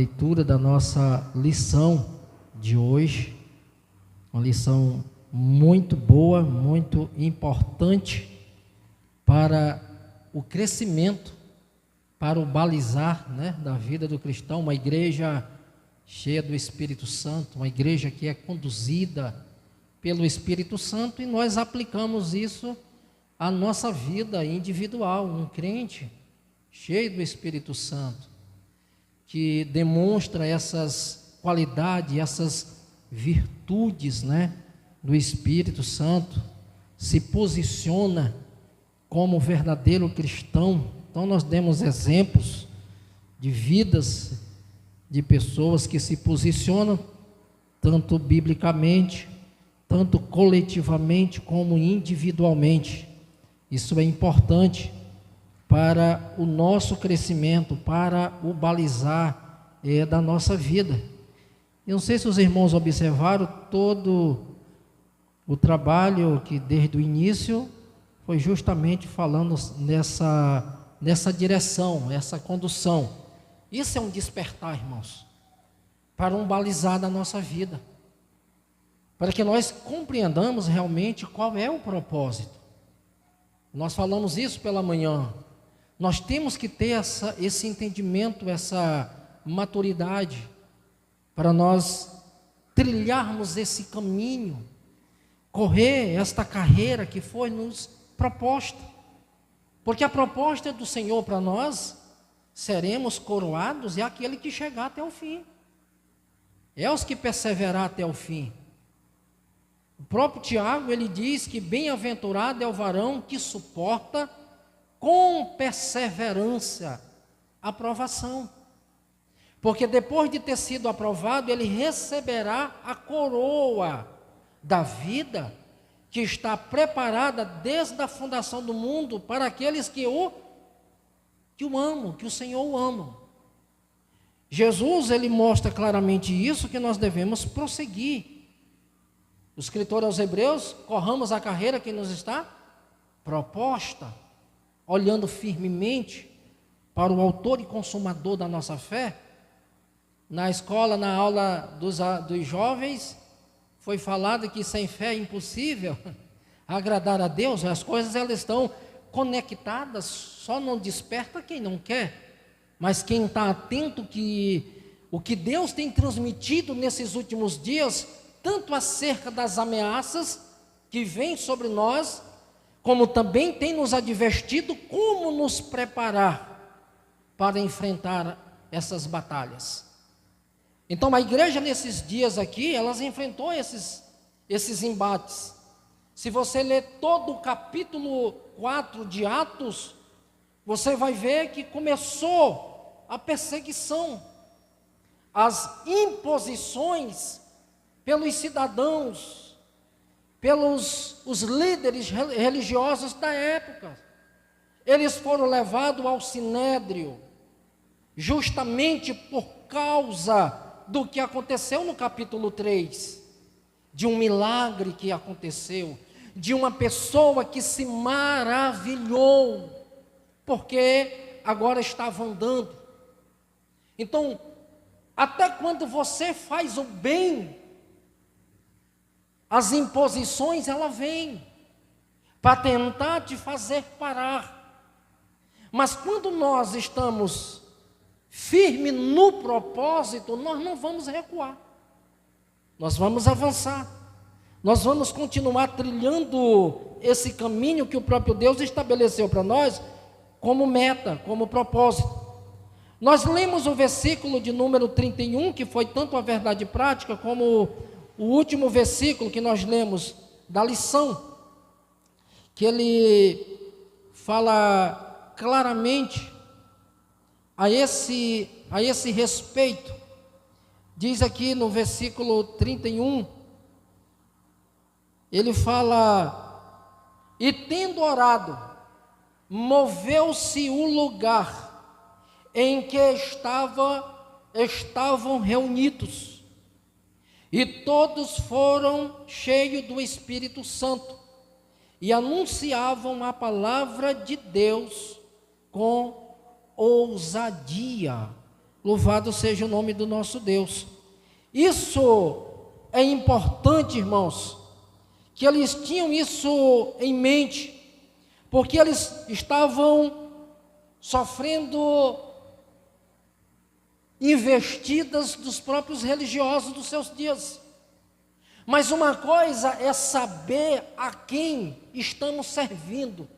leitura da nossa lição de hoje, uma lição muito boa, muito importante para o crescimento, para o balizar, da vida do cristão, uma igreja cheia do Espírito Santo, uma igreja que é conduzida pelo Espírito Santo, e nós aplicamos isso à nossa vida individual. Um crente cheio do Espírito Santo, que demonstra essas qualidades, essas virtudes, do Espírito Santo, se posiciona como verdadeiro cristão. Então nós demos exemplos de vidas de pessoas que se posicionam tanto biblicamente, tanto coletivamente como individualmente. Isso é importante para o nosso crescimento, para o balizar da nossa vida. Eu não sei se os irmãos observaram todo o trabalho que desde o início foi justamente falando nessa direção, essa condução. Isso é um despertar, irmãos, para um balizar da nossa vida, para que nós compreendamos realmente qual é o propósito. Nós falamos isso pela manhã. Nós temos que ter esse entendimento, essa maturidade, para nós trilharmos esse caminho, correr esta carreira que foi nos proposta. Porque a proposta do Senhor para nós, seremos coroados, é aquele que chegar até o fim, é os que perseverar até o fim. O próprio Tiago, ele diz que bem-aventurado é o varão que suporta com perseverança a aprovação, porque depois de ter sido aprovado, ele receberá a coroa da vida que está preparada desde a fundação do mundo para aqueles que o amam, que o Senhor o ama. Jesus, ele mostra claramente isso, que nós devemos prosseguir. O escritor aos Hebreus: corramos a carreira que nos está proposta, olhando firmemente para o autor e consumador da nossa fé. Na escola, na aula dos jovens, foi falado que sem fé é impossível agradar a Deus. As coisas, elas estão conectadas, só não desperta quem não quer, mas quem está atento que o que Deus tem transmitido nesses últimos dias, tanto acerca das ameaças que vêm sobre nós, como também tem nos advertido como nos preparar para enfrentar essas batalhas. Então a igreja nesses dias aqui, elas enfrentou esses embates. Se você ler todo o capítulo 4 de Atos, você vai ver que começou a perseguição, as imposições pelos cidadãos, pelos os líderes religiosos da época. Eles foram levados ao sinédrio, justamente por causa do que aconteceu no capítulo 3, de um milagre que aconteceu, de uma pessoa que se maravilhou, porque agora estava andando. Então, até quando você faz o bem, as imposições, ela vem para tentar te fazer parar. Mas quando nós estamos firmes no propósito, nós não vamos recuar, nós vamos avançar, nós vamos continuar trilhando esse caminho que o próprio Deus estabeleceu para nós como meta, como propósito. Nós lemos o versículo de número 31, que foi tanto a verdade prática como o último versículo que nós lemos da lição, que ele fala claramente a esse respeito. Diz aqui no versículo 31, ele fala: e tendo orado, moveu-se o lugar em que estavam reunidos, e todos foram cheios do Espírito Santo, e anunciavam a palavra de Deus com ousadia. Louvado seja o nome do nosso Deus. Isso é importante, irmãos, que eles tinham isso em mente, porque eles estavam sofrendo investidas dos próprios religiosos dos seus dias. Mas uma coisa é saber a quem estamos servindo.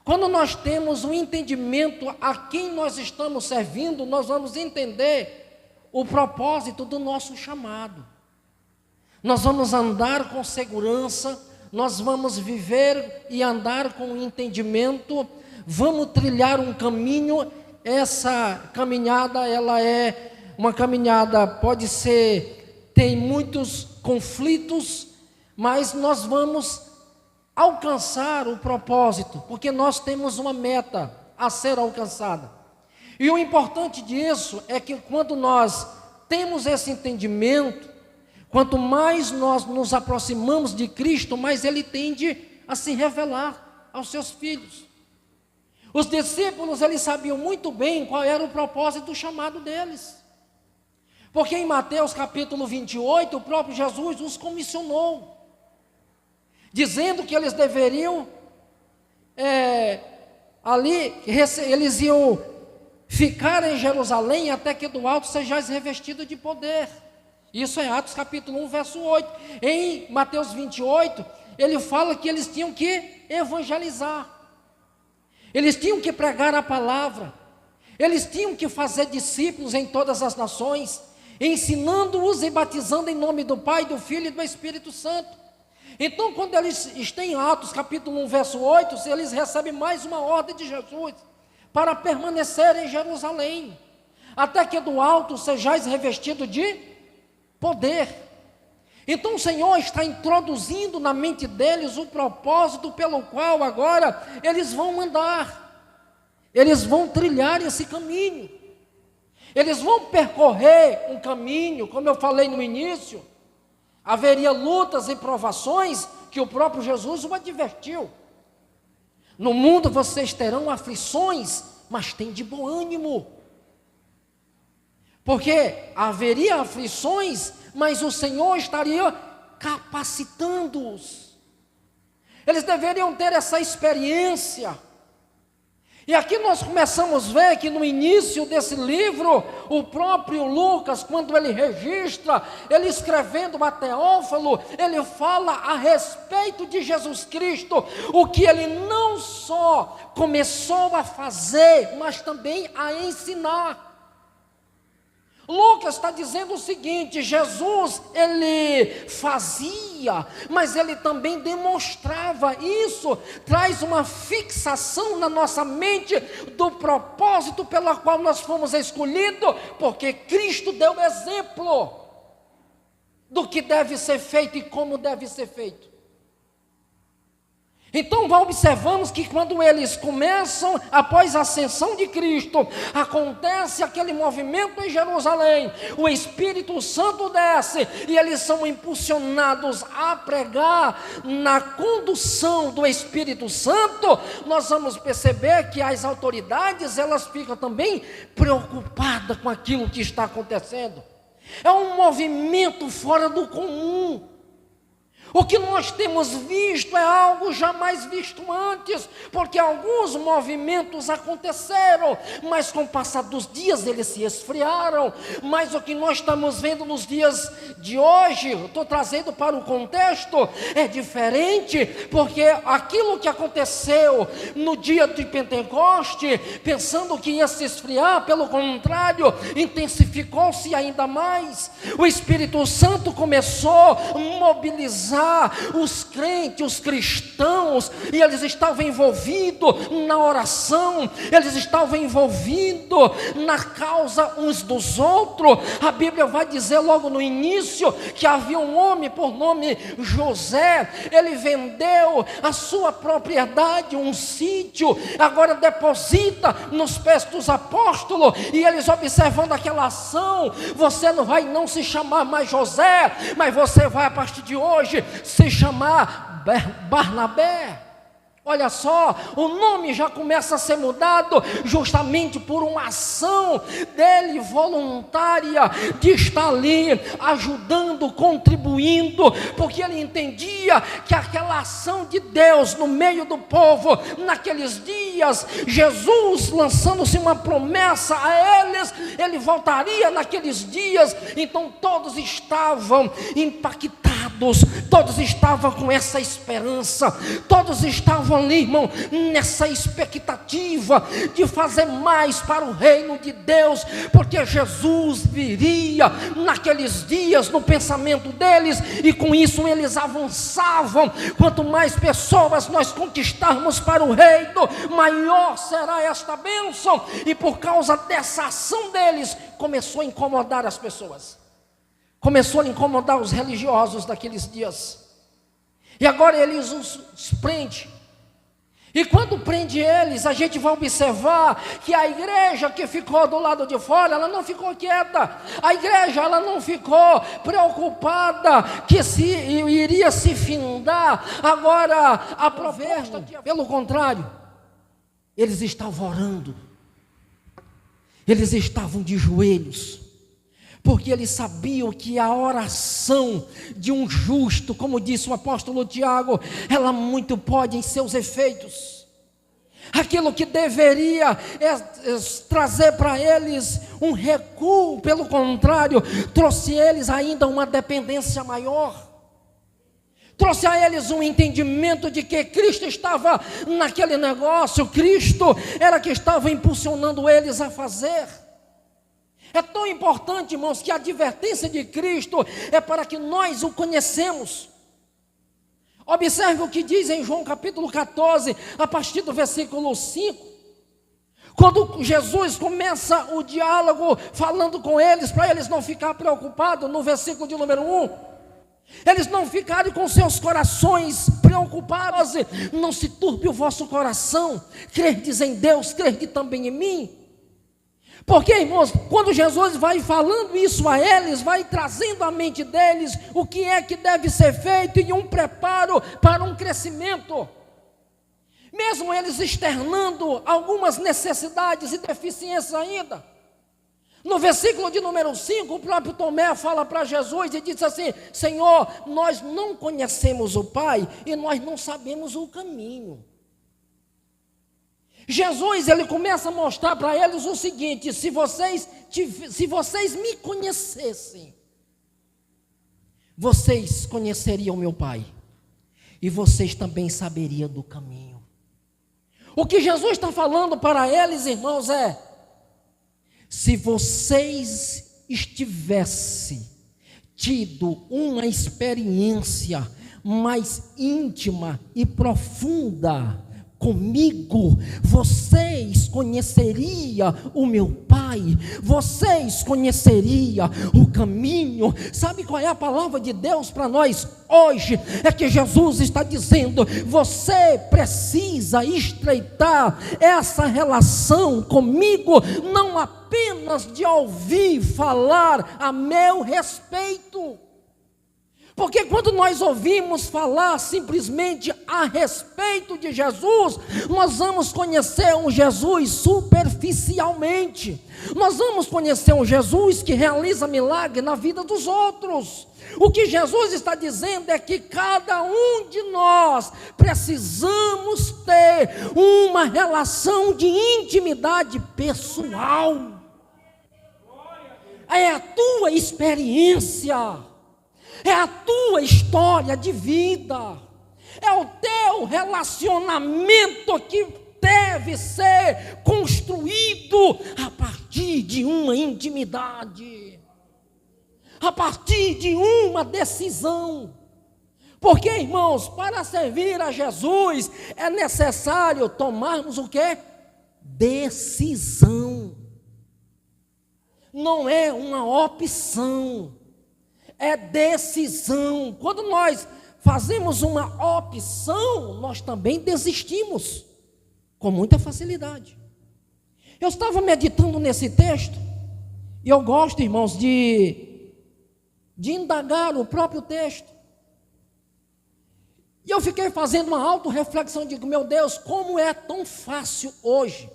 Quando nós temos um entendimento a quem nós estamos servindo, nós vamos entender o propósito do nosso chamado. Nós vamos andar com segurança, nós vamos viver e andar com entendimento, vamos trilhar um caminho. Essa caminhada, ela é uma caminhada, pode ser, tem muitos conflitos, mas nós vamos alcançar o propósito, porque nós temos uma meta a ser alcançada. E o importante disso é que quando nós temos esse entendimento, quanto mais nós nos aproximamos de Cristo, mais Ele tende a se revelar aos seus filhos. Os discípulos, eles sabiam muito bem qual era o propósito do chamado deles. Porque em Mateus capítulo 28, o próprio Jesus os comissionou, dizendo que eles deveriam, eles iam ficar em Jerusalém até que do alto sejais revestidos de poder. Isso é Atos capítulo 1, verso 8. Em Mateus 28, ele fala que eles tinham que evangelizar. Eles tinham que pregar a palavra. Eles tinham que fazer discípulos em todas as nações, ensinando-os e batizando em nome do Pai, do Filho e do Espírito Santo. Então, quando eles estão em Atos capítulo 1, verso 8, eles recebem mais uma ordem de Jesus para permanecer em Jerusalém, até que do alto sejais revestidos de poder. Então o Senhor está introduzindo na mente deles o propósito pelo qual agora eles vão andar, eles vão trilhar esse caminho, eles vão percorrer um caminho, como eu falei no início. Haveria lutas e provações que o próprio Jesus o advertiu. No mundo vocês terão aflições, mas tem de bom ânimo. Porque haveria aflições, mas o Senhor estaria capacitando-os. Eles deveriam ter essa experiência. E aqui nós começamos a ver que no início desse livro, o próprio Lucas, quando ele registra, ele escrevendo a Teófilo, ele fala a respeito de Jesus Cristo, o que ele não só começou a fazer, mas também a ensinar. Lucas está dizendo o seguinte: Jesus, ele fazia, mas ele também demonstrava. Isso traz uma fixação na nossa mente do propósito pelo qual nós fomos escolhidos, porque Cristo deu exemplo do que deve ser feito e como deve ser feito. Então observamos que quando eles começam, após a ascensão de Cristo, acontece aquele movimento em Jerusalém, o Espírito Santo desce e eles são impulsionados a pregar na condução do Espírito Santo. Nós vamos perceber que as autoridades, elas ficam também preocupadas com aquilo que está acontecendo. É um movimento fora do comum. O que nós temos visto é algo jamais visto antes, porque alguns movimentos aconteceram, mas com o passar dos dias eles se esfriaram. Mas o que nós estamos vendo nos dias de hoje, estou trazendo para o contexto, é diferente, porque aquilo que aconteceu no dia de Pentecoste, pensando que ia se esfriar, pelo contrário, intensificou-se ainda mais. O Espírito Santo começou a mobilizar os crentes, os cristãos, e eles estavam envolvidos na oração, eles estavam envolvidos na causa uns dos outros. A Bíblia vai dizer logo no início que havia um homem por nome José. Ele vendeu a sua propriedade, um sítio, agora deposita nos pés dos apóstolos, e eles observando aquela ação: você não vai não se chamar mais José, mas você vai a partir de hoje se chamar Barnabé, Olha só, o nome já começa a ser mudado justamente por uma ação dele voluntária de estar ali ajudando, contribuindo, porque ele entendia que aquela ação de Deus no meio do povo, naqueles dias, Jesus lançando-se uma promessa a eles, ele voltaria naqueles dias. Então todos estavam impactados, todos estavam com essa esperança, todos estavam ali, irmão, nessa expectativa de fazer mais para o reino de Deus, porque Jesus viria naqueles dias no pensamento deles, e com isso eles avançavam. Quanto mais pessoas nós conquistarmos para o reino, maior será esta bênção. E por causa dessa ação deles, começou a incomodar as pessoas, começou a incomodar os religiosos daqueles dias. E agora eles os prendem. E quando prende eles, a gente vai observar que a igreja que ficou do lado de fora, ela não ficou quieta. A igreja, ela não ficou preocupada que iria se findar agora a proposta. Pelo contrário, eles estavam orando, eles estavam de joelhos, porque eles sabiam que a oração de um justo, como disse o apóstolo Tiago, ela muito pode em seus efeitos. Aquilo que deveria trazer para eles um recuo, pelo contrário, trouxe eles ainda uma dependência maior. Trouxe a eles um entendimento de que Cristo estava naquele negócio, Cristo era que estava impulsionando eles a fazer. É tão importante, irmãos, que a advertência de Cristo é para que nós o conhecemos. Observe o que diz em João capítulo 14, a partir do versículo 5. Quando Jesus começa o diálogo falando com eles, para eles não ficarem preocupados, no versículo de número 1. Eles não ficarem com seus corações preocupados. Não se turbe o vosso coração, crerdes em Deus, crede também em mim. Porque, irmãos, quando Jesus vai falando isso a eles, vai trazendo à mente deles o que é que deve ser feito e um preparo para um crescimento. Mesmo eles externando algumas necessidades e deficiências ainda. No versículo de número 5, o próprio Tomé fala para Jesus e diz assim: Senhor, nós não conhecemos o Pai e nós não sabemos o caminho. Jesus, ele começa a mostrar para eles o seguinte: se vocês me conhecessem, vocês conheceriam meu Pai, e vocês também saberiam do caminho. O que Jesus está falando para eles, irmãos, é: se vocês tivessem tido uma experiência mais íntima e profunda comigo, vocês conheceriam o meu Pai, vocês conheceriam o caminho. Sabe qual é a palavra de Deus para nós hoje? É que Jesus está dizendo: você precisa estreitar essa relação comigo, não apenas de ouvir falar a meu respeito. Porque quando nós ouvimos falar simplesmente a respeito de Jesus, nós vamos conhecer um Jesus superficialmente. Nós vamos conhecer um Jesus que realiza milagre na vida dos outros. O que Jesus está dizendo é que cada um de nós precisamos ter uma relação de intimidade pessoal. É a tua experiência, é a tua história de vida, é o teu relacionamento que deve ser construído a partir de uma intimidade, a partir de uma decisão. Porque, irmãos, para servir a Jesus é necessário tomarmos o quê? Decisão. Não é uma opção, é decisão. Quando nós fazemos uma opção, nós também desistimos com muita facilidade. Eu estava meditando nesse texto, e eu gosto, irmãos, de indagar o próprio texto. E eu fiquei fazendo uma autorreflexão, digo, meu Deus, como é tão fácil hoje.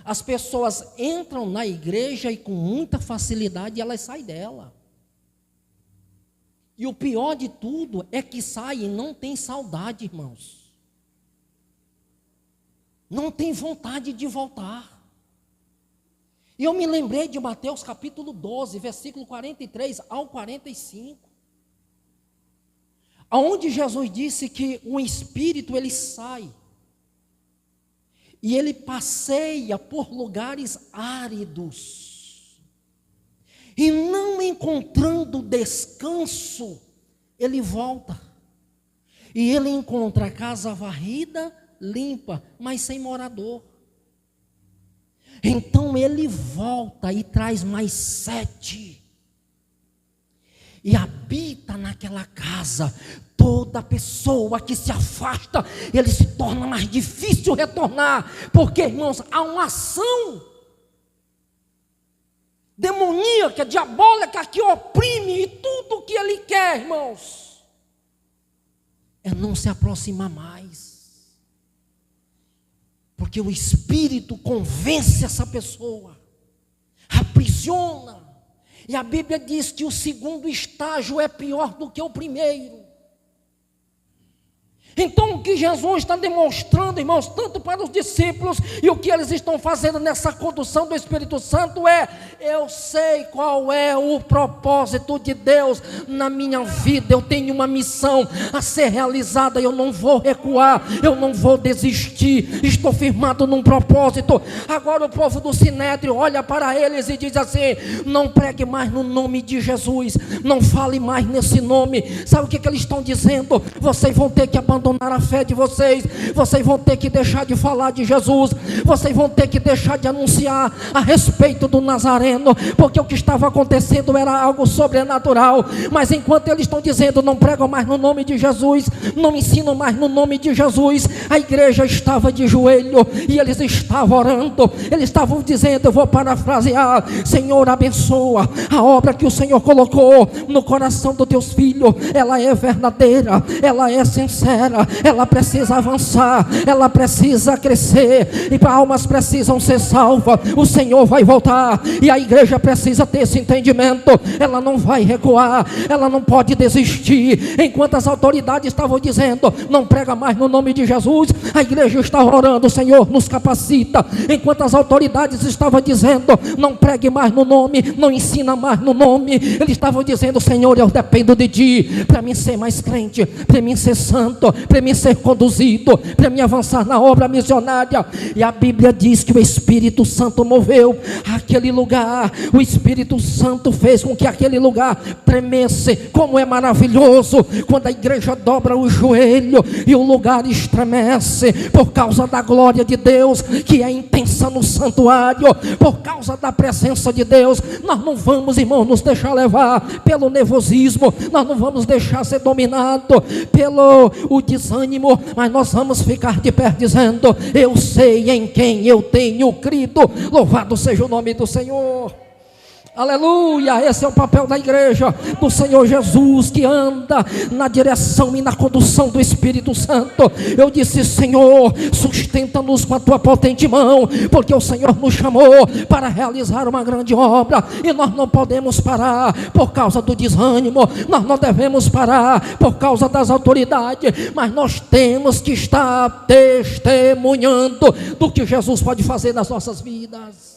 As pessoas entram na igreja e com muita facilidade elas saem dela. E o pior de tudo é que saem e não tem saudade, irmãos. Não tem vontade de voltar. E eu me lembrei de Mateus capítulo 12, versículo 43 ao 45. Onde Jesus disse que o espírito ele sai. E ele passeia por lugares áridos. E não encontrando descanso, ele volta. E ele encontra a casa varrida, limpa, mas sem morador. Então ele volta e traz mais 7. E habita naquela casa. Toda pessoa que se afasta, ele se torna mais difícil retornar. Porque, irmãos, há uma ação demoníaca, diabólica, que oprime. E tudo que ele quer, irmãos, é não se aproximar mais. Porque o Espírito convence essa pessoa, aprisiona. E a Bíblia diz que o segundo estágio é pior do que o primeiro. Então o que Jesus está demonstrando, irmãos, tanto para os discípulos e o que eles estão fazendo nessa condução do Espírito Santo é: eu sei qual é o propósito de Deus na minha vida, eu tenho uma missão a ser realizada, eu não vou recuar, eu não vou desistir, estou firmado num propósito. Agora o povo do Sinédrio olha para eles e diz assim: não pregue mais no nome de Jesus, não fale mais nesse nome. Sabe o que eles estão dizendo? Vocês vão ter que abandonar a fé de vocês, vocês vão ter que deixar de falar de Jesus, vocês vão ter que deixar de anunciar a respeito do Nazareno, porque o que estava acontecendo era algo sobrenatural. Mas enquanto eles estão dizendo: não pregam mais no nome de Jesus, não ensinam mais no nome de Jesus, a igreja estava de joelho e eles estavam orando, eles estavam dizendo, eu vou parafrasear: Senhor, abençoa a obra que o Senhor colocou no coração dos teus filhos, ela é verdadeira, ela é sincera, ela precisa avançar, ela precisa crescer, e almas precisam ser salvas. O Senhor vai voltar e a igreja precisa ter esse entendimento. Ela não vai recuar, ela não pode desistir. Enquanto as autoridades estavam dizendo: não prega mais no nome de Jesus, a igreja estava orando: Senhor, nos capacita. Enquanto as autoridades estavam dizendo: não pregue mais no nome, não ensina mais no nome, eles estavam dizendo: Senhor, eu dependo de Ti, para mim ser mais crente, para mim ser santo, para mim ser conduzido, para mim avançar na obra missionária. E a Bíblia diz que o Espírito Santo moveu aquele lugar, o Espírito Santo fez com que aquele lugar tremesse. Como é maravilhoso quando a igreja dobra o joelho e o lugar estremece, por causa da glória de Deus que é intensa no santuário, por causa da presença de Deus. Nós não vamos, irmão, nos deixar levar pelo nervosismo, nós não vamos deixar ser dominado pelo o desânimo, mas nós vamos ficar de pé dizendo: eu sei em quem eu tenho crido, louvado seja o nome do Senhor. Aleluia, esse é o papel da igreja do Senhor Jesus, que anda na direção e na condução do Espírito Santo. Eu disse: Senhor, sustenta-nos com a tua potente mão, porque o Senhor nos chamou para realizar uma grande obra, e nós não podemos parar por causa do desânimo, nós não devemos parar por causa das autoridades, mas nós temos que estar testemunhando do que Jesus pode fazer nas nossas vidas.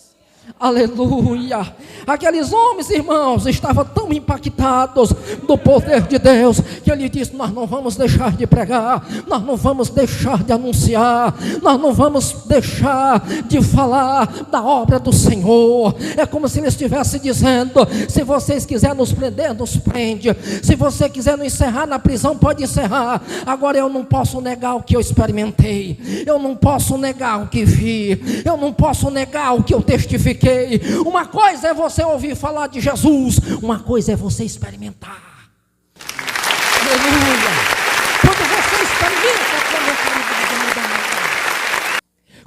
Aleluia. Aqueles homens, irmãos, estavam tão impactados do poder de Deus, que ele disse: nós não vamos deixar de pregar, nós não vamos deixar de anunciar, nós não vamos deixar de falar da obra do Senhor. É como se ele estivesse dizendo: se vocês quiserem nos prender, nos prende, se você quiser nos encerrar na prisão, pode encerrar. Agora eu não posso negar o que eu experimentei, eu não posso negar o que vi, eu não posso negar o que eu testifiquei. Uma coisa é você ouvir falar de Jesus, uma coisa é você experimentar. Aleluia. Quando você experimenta a mentalidade mudada,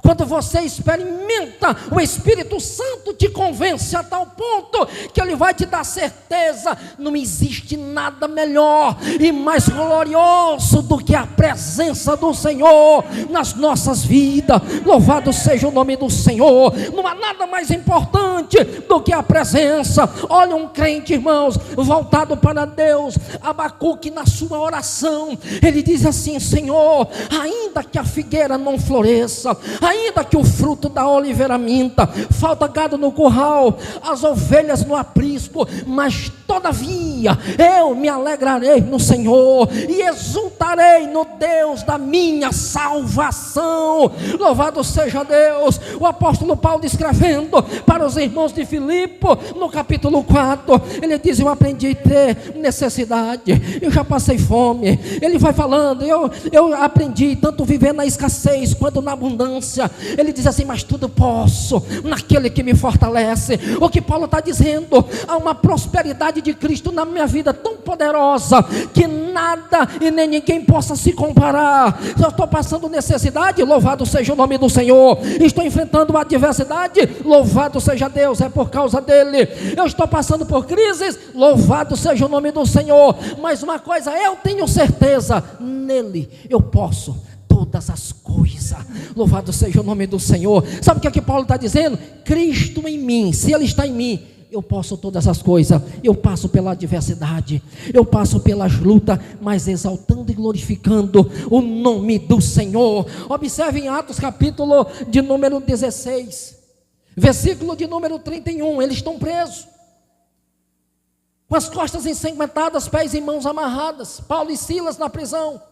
quando você experimenta, o Espírito Santo te convence a tal ponto que ele vai te dar certeza. Não existe nada melhor e mais glorioso do que a presença do Senhor nas nossas vidas. Louvado seja o nome do Senhor. Não há nada mais importante do que a presença. Olha, um crente, irmãos, voltado para Deus, Abacuque, na sua oração, ele diz assim: Senhor, ainda que a figueira não floresça, ainda que o fruto da oliveira minta, falta gado no curral, as ovelhas no aprisco, mas todavia eu me alegrarei no Senhor e exultarei no Deus da minha salvação. Louvado seja Deus. O apóstolo Paulo, escrevendo para os irmãos de Filipe, no capítulo 4, ele diz: eu aprendi a ter necessidade, eu já passei fome. Ele vai falando: eu aprendi tanto viver na escassez quanto na abundância. Ele diz assim: mas tudo posso naquele que me fortalece. O que Paulo está dizendo: há uma prosperidade de Cristo na minha vida tão poderosa que nada e nem ninguém possa se comparar. Eu estou passando necessidade, louvado seja o nome do Senhor. Estou enfrentando uma adversidade, louvado seja Deus, é por causa dele. Eu estou passando por crises, louvado seja o nome do Senhor. Mas uma coisa eu tenho certeza: nele eu posso todas as coisas. Louvado seja o nome do Senhor. Sabe o que é que Paulo está dizendo? Cristo em mim, se ele está em mim, eu posso todas as coisas. Eu passo pela adversidade, eu passo pelas lutas, mas exaltando e glorificando o nome do Senhor. Observe em Atos capítulo de número 16, versículo de número 31. Eles estão presos, com as costas ensanguentadas, pés e mãos amarradas. Paulo e Silas na prisão,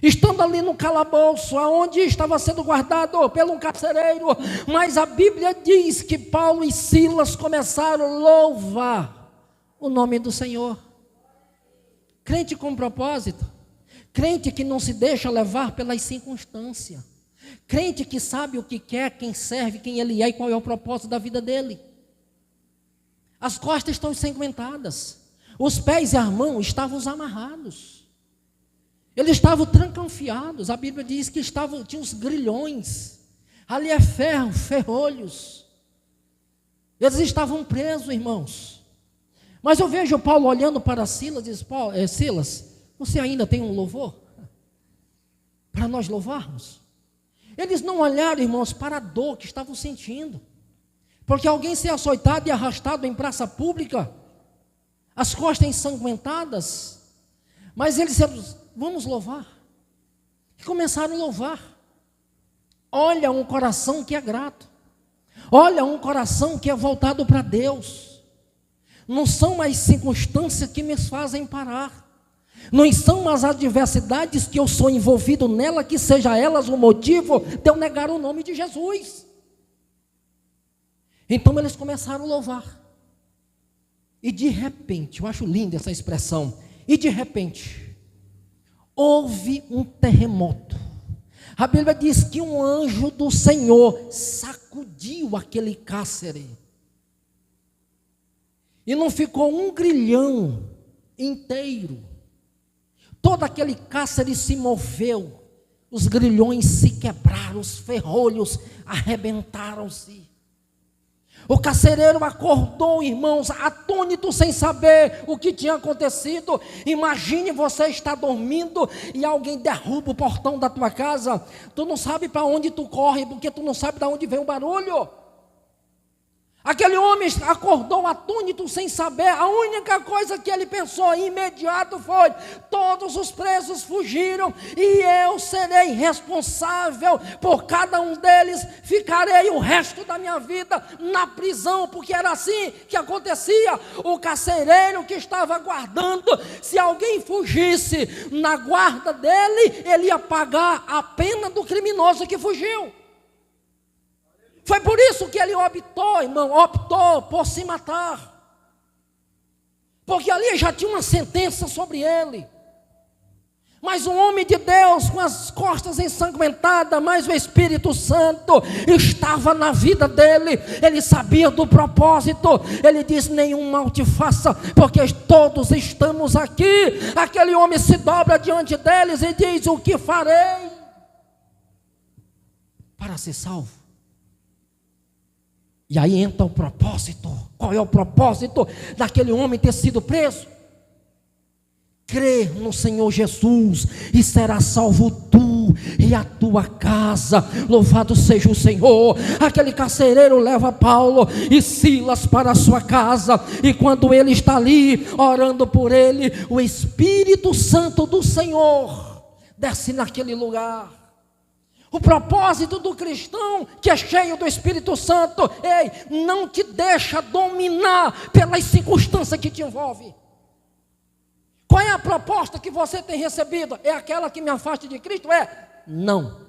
estando ali no calabouço, aonde estava sendo guardado pelo carcereiro. Mas a Bíblia diz que Paulo e Silas começaram a louvar o nome do Senhor. Crente com propósito, crente que não se deixa levar pelas circunstâncias, crente que sabe o que quer, quem serve, quem ele é e qual é o propósito da vida dele. As costas estão ensanguentadas, os pés e as mãos estavam amarrados. Eles estavam trancanfiados. A Bíblia diz que tinha os grilhões. Ali é ferro, ferrolhos. Eles estavam presos, irmãos. Mas eu vejo Paulo olhando para Silas e diz: Silas, você ainda tem um louvor para nós louvarmos? Eles não olharam, irmãos, para a dor que estavam sentindo, porque alguém ser açoitado e arrastado em praça pública, as costas ensanguentadas. Mas eles disseram: vamos louvar. E começaram a louvar. Olha, um coração que é grato. Olha, um coração que é voltado para Deus. Não são as circunstâncias que me fazem parar. Não são as adversidades que eu sou envolvido nela, que seja elas o motivo de eu negar o nome de Jesus. Então eles começaram a louvar. E de repente, eu acho linda essa expressão, e de repente houve um terremoto. A Bíblia diz que um anjo do Senhor sacudiu aquele cárcere. E não ficou um grilhão inteiro. Todo aquele cárcere se moveu. Os grilhões se quebraram, os ferrolhos arrebentaram-se. O carcereiro acordou, irmãos, atônito, sem saber o que tinha acontecido. Imagine você estar dormindo e alguém derruba o portão da tua casa. Tu não sabe para onde tu corre, porque tu não sabe de onde vem o barulho. Aquele homem acordou atônito, sem saber. A única coisa que ele pensou imediato foi: todos os presos fugiram e eu serei responsável por cada um deles. Ficarei o resto da minha vida na prisão, porque era assim que acontecia. O carcereiro que estava guardando, se alguém fugisse na guarda dele, ele ia pagar a pena do criminoso que fugiu. Foi por isso que ele optou, irmão, por se matar. Porque ali já tinha uma sentença sobre ele. Mas um homem de Deus, com as costas ensanguentadas, mas o Espírito Santo estava na vida dele. Ele sabia do propósito. Ele diz: nenhum mal te faça, porque todos estamos aqui. Aquele homem se dobra diante deles e diz: o que farei para ser salvo. E aí entra o propósito. Qual é o propósito daquele homem ter sido preso? Crer no Senhor Jesus e será salvo tu e a tua casa. Louvado seja o Senhor. Aquele carcereiro leva Paulo e Silas para a sua casa, e quando ele está ali orando por ele, o Espírito Santo do Senhor desce naquele lugar. O propósito do cristão que é cheio do Espírito Santo, ei, não te deixa dominar pelas circunstâncias que te envolvem. Qual é a proposta que você tem recebido? É aquela que me afasta de Cristo? Não.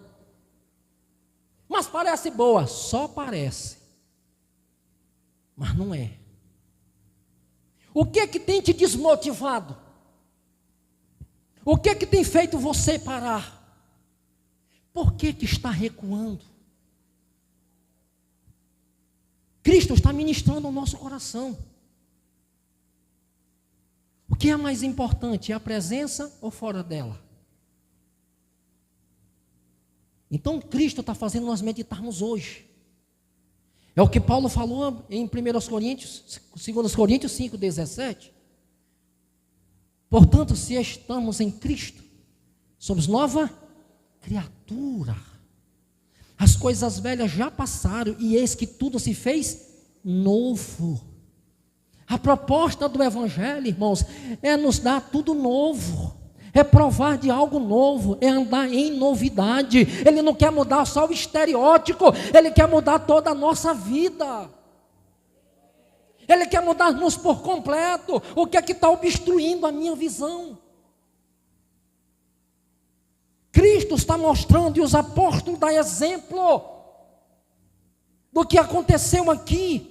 Mas parece boa, só parece. Mas não é. O que tem te desmotivado? O que tem feito você parar? Por que está recuando? Cristo está ministrando o nosso coração. O que é mais importante? É a presença ou fora dela? Então Cristo está fazendo nós meditarmos hoje. É o que Paulo falou em 2 Coríntios 5:17. Portanto, se estamos em Cristo, somos nova criatura. As coisas velhas já passaram e eis que tudo se fez novo. A proposta do Evangelho, irmãos, é nos dar tudo novo, é provar de algo novo, é andar em novidade. Ele não quer mudar só o estereótipo, Ele quer mudar toda a nossa vida. Ele quer mudar-nos por completo. O que é que está obstruindo a minha visão? Cristo está mostrando, e os apóstolos dão exemplo do que aconteceu aqui.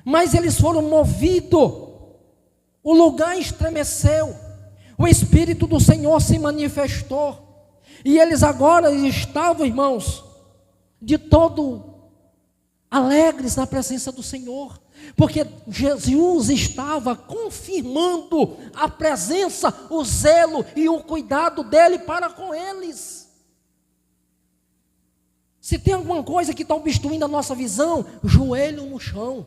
Mas eles foram movidos, o lugar estremeceu, o Espírito do Senhor se manifestou, e eles agora estavam, irmãos, de todo alegres na presença do Senhor, porque Jesus estava confirmando a presença, o zelo e o cuidado dele para com eles. Se tem alguma coisa que está obstruindo a nossa visão, joelho no chão.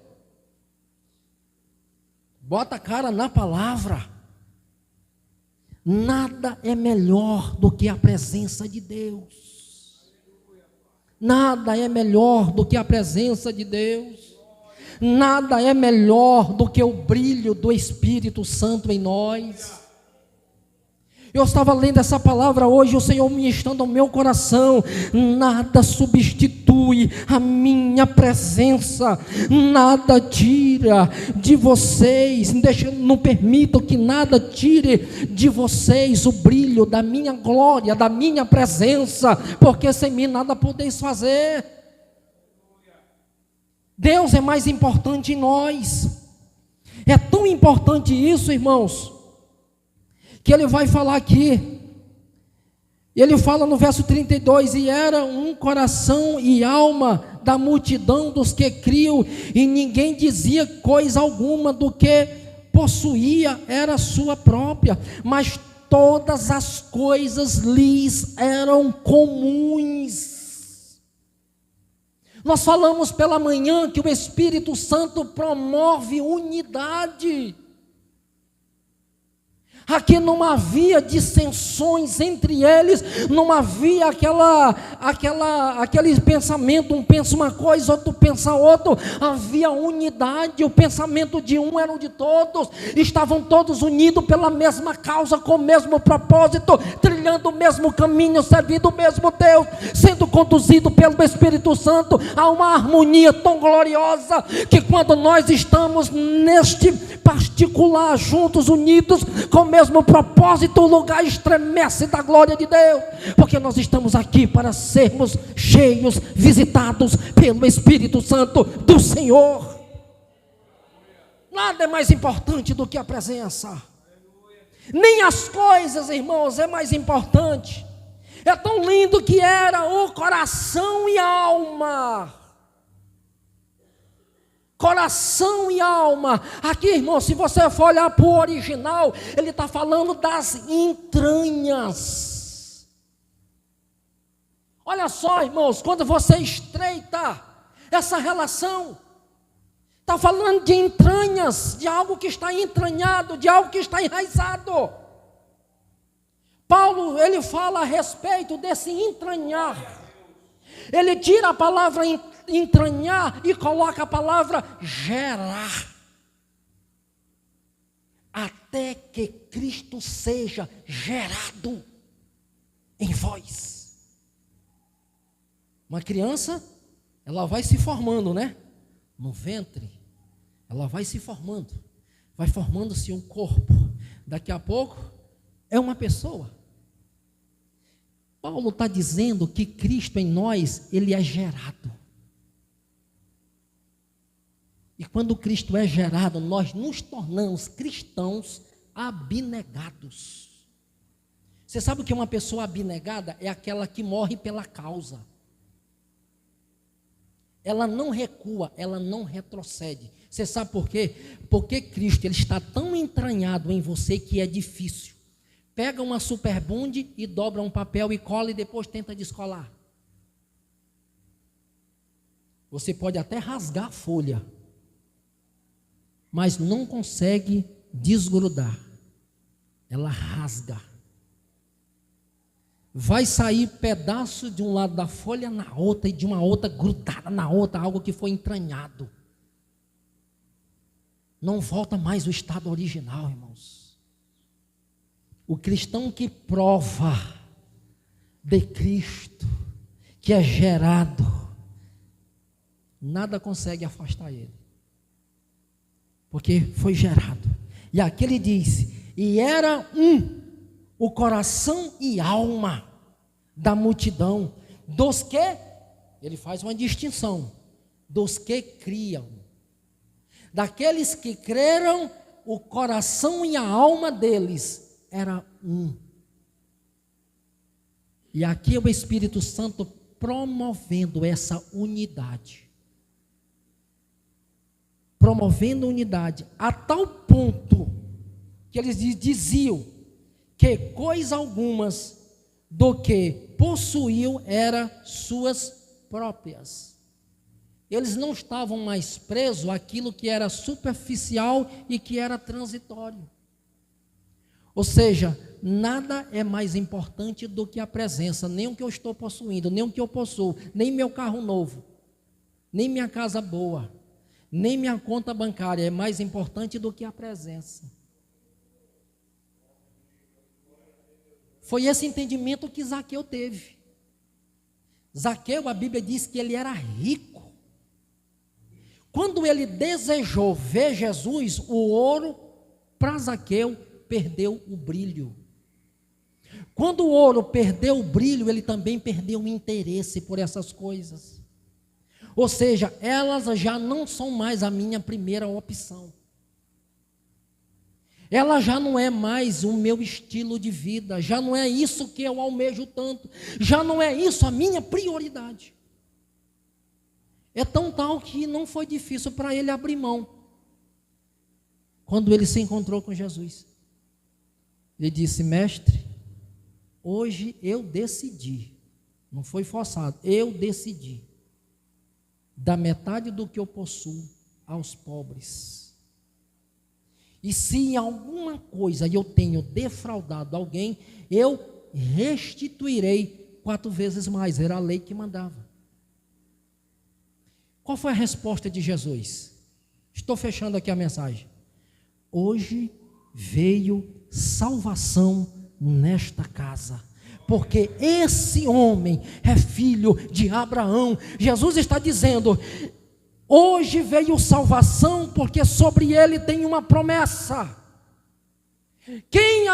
Bota a cara na palavra. Nada é melhor do que a presença de Deus. Nada é melhor do que a presença de Deus. Nada é melhor do que o brilho do Espírito Santo em nós. Eu estava lendo essa palavra hoje, o Senhor ministrando ao meu coração. Nada substitui a minha presença, nada tira de vocês, não permitam que nada tire de vocês o brilho da minha glória, da minha presença, porque sem mim nada podeis fazer. Deus é mais importante em nós. É tão importante isso, irmãos, que ele vai falar aqui. Ele fala no verso 32, e era um coração e alma da multidão dos que criam, e ninguém dizia coisa alguma do que possuía, era sua própria, mas todas as coisas lhes eram comuns. Nós falamos pela manhã que o Espírito Santo promove unidade. Aqui não havia dissensões entre eles, não havia aquele pensamento, um pensa uma coisa, outro pensa outra, havia unidade, o pensamento de um era o de todos, estavam todos unidos pela mesma causa, com o mesmo propósito, trilhando o mesmo caminho, servindo o mesmo Deus, sendo conduzido pelo Espírito Santo, há uma harmonia tão gloriosa, que quando nós estamos neste particular, juntos, unidos, com o mesmo propósito, o lugar estremece da glória de Deus, porque nós estamos aqui para sermos cheios, visitados pelo Espírito Santo do Senhor. Nada é mais importante do que a presença, nem as coisas, irmãos, é mais importante. É tão lindo que era o coração e alma. Coração e alma. Aqui, irmão, se você for olhar para o original, ele está falando das entranhas. Olha só, irmãos, quando você estreita essa relação, está falando de entranhas, de algo que está entranhado, de algo que está enraizado. Paulo, ele fala a respeito desse entranhar. Ele tira a palavra entranhar e coloca a palavra gerar. Até que Cristo seja gerado em vós. Uma criança, ela vai se formando, né? No ventre, ela vai se formando. Vai formando-se um corpo. Daqui a pouco, é uma pessoa. Paulo está dizendo que Cristo em nós, ele é gerado. E quando Cristo é gerado, nós nos tornamos cristãos abnegados. Você sabe o que é uma pessoa abnegada? É aquela que morre pela causa. Ela não recua, ela não retrocede. Você sabe por quê? Porque Cristo, ele está tão entranhado em você que é difícil. Pega uma superbunde e dobra um papel e cola e depois tenta descolar. Você pode até rasgar a folha, mas não consegue desgrudar. Ela rasga. Vai sair pedaço de um lado da folha na outra e de uma outra grudada na outra, algo que foi entranhado. Não volta mais o estado original, irmãos. O cristão que prova de Cristo, que é gerado, nada consegue afastar ele. Porque foi gerado. E aqui ele diz, e era o coração e alma da multidão, dos que, ele faz uma distinção, dos que criam. Daqueles que creram, o coração e a alma deles era um. E aqui é o Espírito Santo promovendo essa unidade. Promovendo unidade, a tal ponto que eles diziam que coisa algumas do que possuíam eram suas próprias. Eles não estavam mais presos àquilo que era superficial e que era transitório. Ou seja, nada é mais importante do que a presença, nem o que eu estou possuindo, nem o que eu possuo, nem meu carro novo, nem minha casa boa, nem minha conta bancária é mais importante do que a presença. Foi esse entendimento que Zaqueu teve. Zaqueu, a Bíblia diz que ele era rico. Quando ele desejou ver Jesus, o ouro, para Zaqueu, perdeu o brilho. Quando o ouro perdeu o brilho, ele também perdeu o interesse por essas coisas. Ou seja, elas já não são mais a minha primeira opção. Ela já não é mais o meu estilo de vida, já não é isso que eu almejo tanto, já não é isso a minha prioridade. É tão tal que não foi difícil para ele abrir mão. Quando ele se encontrou com Jesus, ele disse, mestre, hoje eu decidi, não foi forçado, eu decidi, dar metade do que eu possuo aos pobres. E se em alguma coisa eu tenho defraudado alguém, eu restituirei 4 vezes mais. Era a lei que mandava. Qual foi a resposta de Jesus? Estou fechando aqui a mensagem. Hoje veio salvação nesta casa, porque esse homem é filho de Abraão. Jesus está dizendo, hoje veio salvação, porque sobre ele tem uma promessa. Quem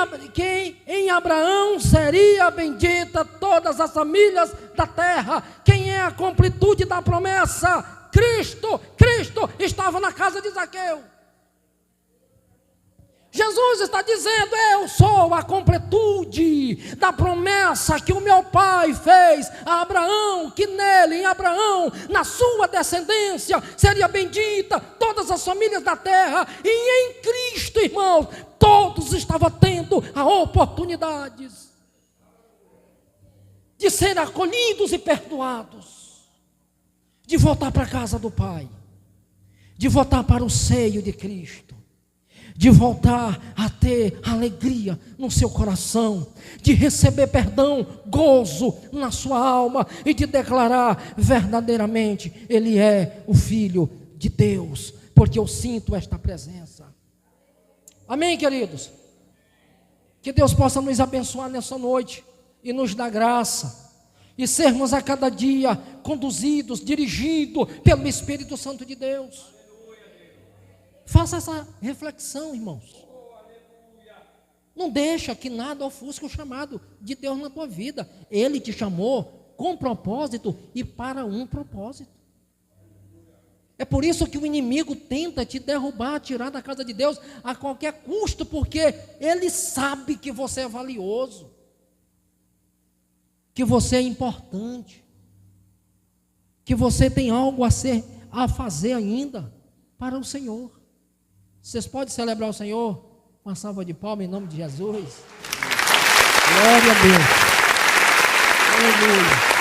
em Abraão seria bendita todas as famílias da terra. Quem é a completude da promessa? Cristo estava na casa de Zaqueu. Jesus está dizendo, eu sou a completude da promessa que o meu pai fez a Abraão, que nele, em Abraão, na sua descendência, seria bendita todas as famílias da terra, e em Cristo, irmãos, todos estavam tendo a oportunidades. de ser acolhidos e perdoados, de voltar para a casa do Pai, de voltar para o seio de Cristo, de voltar a ter alegria no seu coração, de receber perdão, gozo na sua alma e de declarar verdadeiramente: Ele é o Filho de Deus, porque eu sinto esta presença. Amém, queridos? Que Deus possa nos abençoar nessa noite e nos dar graça, e sermos a cada dia conduzidos, dirigidos pelo Espírito Santo de Deus. Faça essa reflexão, irmãos. Não deixa que nada ofusque o chamado de Deus na tua vida. Ele te chamou com propósito e para um propósito. É por isso que o inimigo tenta te derrubar, tirar da casa de Deus a qualquer custo, porque ele sabe que você é valioso, que você é importante, que você tem algo a fazer ainda para o Senhor. Vocês podem celebrar o Senhor com uma salva de palmas em nome de Jesus. Glória a Deus. Aleluia.